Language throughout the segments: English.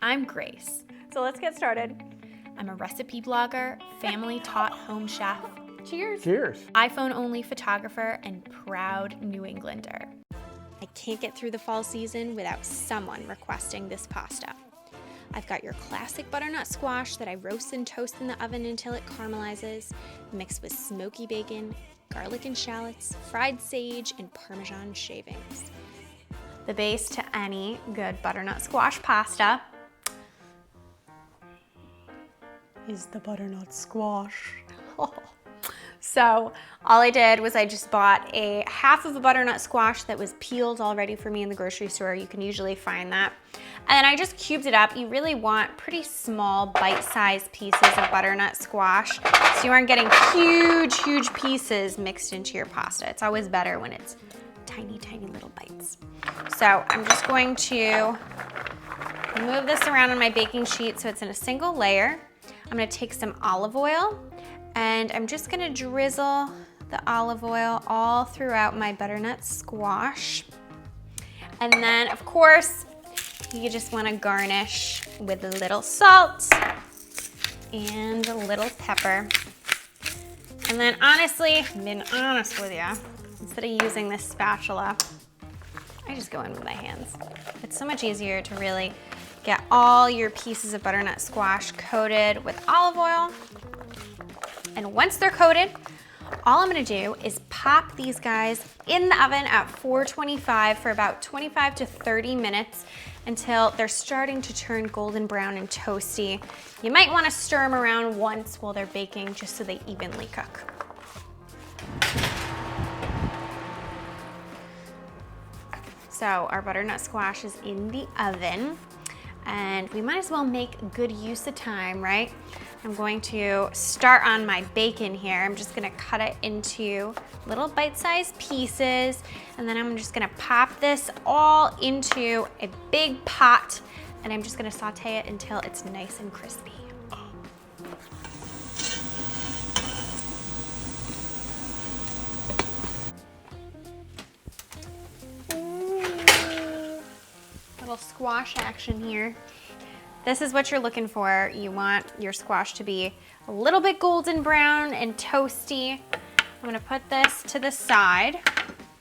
I'm Grace. So let's get started. I'm a recipe blogger, family-taught home chef, Cheers. Cheers. iPhone-only photographer, and proud New Englander. I can't get through the fall season without someone requesting this pasta. I've got your classic butternut squash that I roast and toast in the oven until it caramelizes, mixed with smoky bacon, garlic and shallots, fried sage, and parmesan shavings. The base to any good butternut squash pasta is the butternut squash. So all I did was I just bought a half of a butternut squash that was peeled already for me in the grocery store. You can usually find that. And then I just cubed it up. You really want pretty small bite-sized pieces of butternut squash so you aren't getting huge pieces mixed into your pasta. It's always better when it's tiny little bites. So I'm just going to move this around on my baking sheet so it's in a single layer. I'm gonna take some olive oil and I'm just gonna drizzle the olive oil all throughout my butternut squash. And then, of course, you just wanna garnish with a little salt and a little pepper. And then honestly, being honest with you, instead of using this spatula, I just go in with my hands. It's so much easier to really get all your pieces of butternut squash coated with olive oil. And once they're coated, all I'm gonna do is pop these guys in the oven at 425 for about 25 to 30 minutes until they're starting to turn golden brown and toasty. You might wanna stir them around once while they're baking just so they evenly cook. So our butternut squash is in the oven and we might as well make good use of time, right? I'm going to start on my bacon here. I'm just gonna cut it into little bite-sized pieces and then I'm just gonna pop this all into a big pot and I'm just gonna saute it until it's nice and crispy. Little squash action here. This is what you're looking for. You want your squash to be a little bit golden brown and toasty. I'm gonna put this to the side.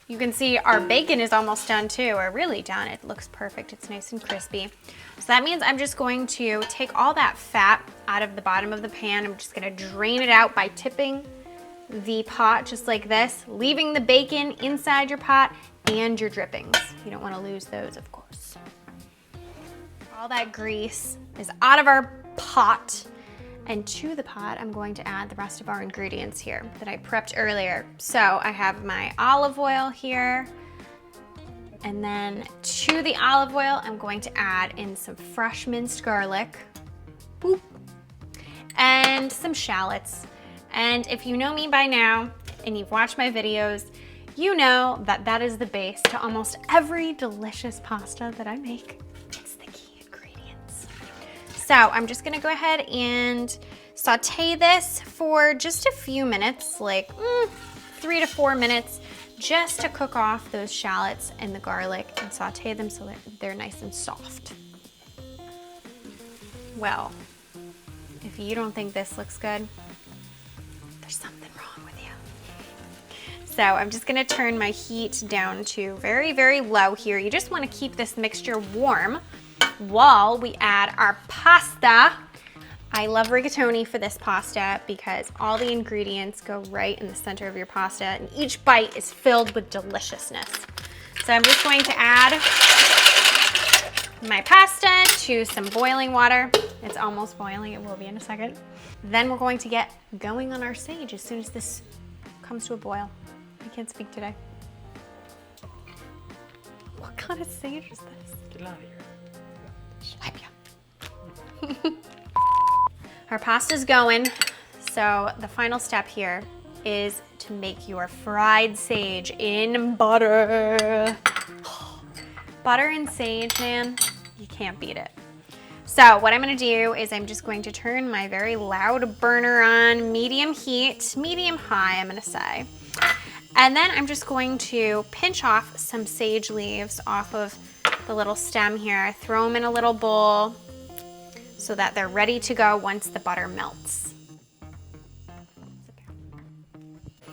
You can see our bacon is almost done too, or really done. It looks perfect, it's nice and crispy. So that means I'm just going to take all that fat out of the bottom of the pan. I'm just gonna drain it out by tipping the pot just like this, leaving the bacon inside your pot and your drippings. You don't wanna lose those, of course. All that grease is out of our pot, and to the pot I'm going to add the rest of our ingredients here that I prepped earlier. So I have my olive oil here, and then to the olive oil I'm going to add in some fresh minced garlic, boop, and some shallots. And if you know me by now and you've watched my videos, you know that that is the base to almost every delicious pasta that I make. So I'm just gonna go ahead and saute this for just a few minutes, like 3 to 4 minutes, just to cook off those shallots and the garlic and saute them so that they're nice and soft. Well, if you don't think this looks good, there's something wrong with you. So I'm just gonna turn my heat down to very low here. You just wanna keep this mixture warm while we add our pasta. I love rigatoni for this pasta because all the ingredients go right in the center of your pasta and each bite is filled with deliciousness. So I'm just going to add my pasta to some boiling water. It's almost boiling, it will be in a second. Then we're going to get going on our sage as soon as this comes to a boil. I can't speak today. What kind of sage is this? Get out of here. Our pasta's going, so the final step here is to make your fried sage in butter. Butter and sage, man, you can't beat it. So what I'm gonna do is I'm just going to turn my very loud burner on, medium heat, medium high I'm gonna say. And then I'm just going to pinch off some sage leaves off of the little stem here, throw them in a little bowl, so that they're ready to go once the butter melts.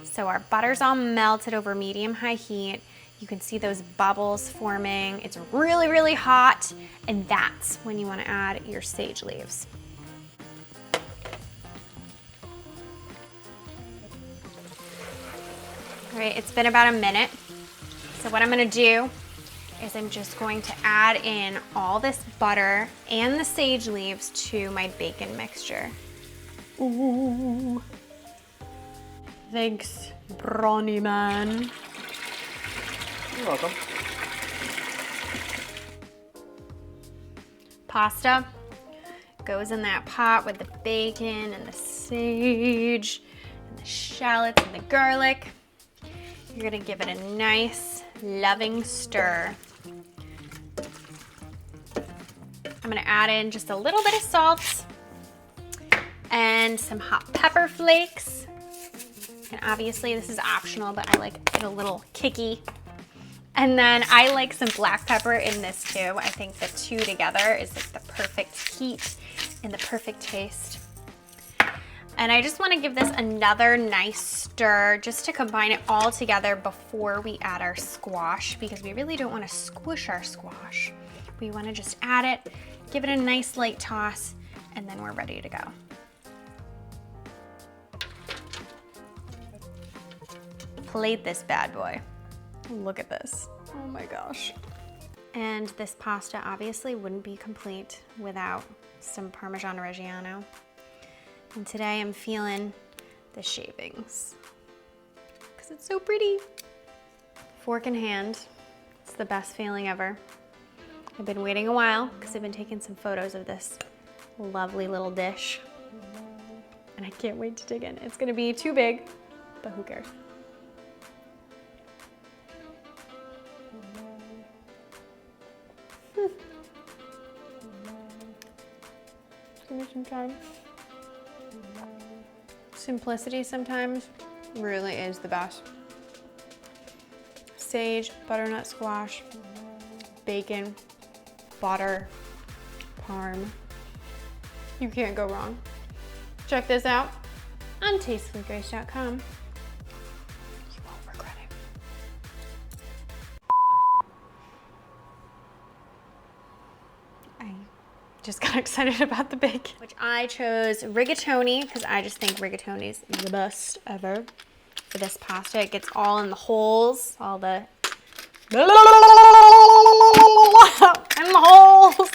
So our butter's all melted over medium-high heat. You can see those bubbles forming. It's really, really hot, and that's when you want to add your sage leaves. All right, it's been about a minute. So what I'm gonna do is I'm just going to add in all this butter and the sage leaves to my bacon mixture. Ooh. Thanks, Brawny Man. You're welcome. Pasta goes in that pot with the bacon and the sage and the shallots and the garlic. You're gonna give it a nice, loving stir. I'm gonna add in just a little bit of salt and some hot pepper flakes. And obviously this is optional, but I like it a little kicky. And then I like some black pepper in this too. I think the two together is like the perfect heat and the perfect taste. And I just want to give this another nice stir just to combine it all together before we add our squash, because we really don't want to squish our squash. We want to just add it, give it a nice light toss, and then we're ready to go. Plate this bad boy. Look at this. Oh my gosh. And this pasta obviously wouldn't be complete without some Parmesan Reggiano. And today I'm feeling the shavings because it's so pretty. Fork in hand, it's the best feeling ever. I've been waiting a while because I've been taking some photos of this lovely little dish. And I can't wait to dig in. It's gonna be too big, but who cares? Give me some time. Simplicity sometimes really is the best. Sage, butternut squash, bacon, butter, parm. You can't go wrong. Check this out on tastefullygrace.com. You won't regret it. I just got excited about the bacon, which I chose rigatoni because I just think rigatoni is the best ever for this pasta. It gets all in the holes, all the and the holes.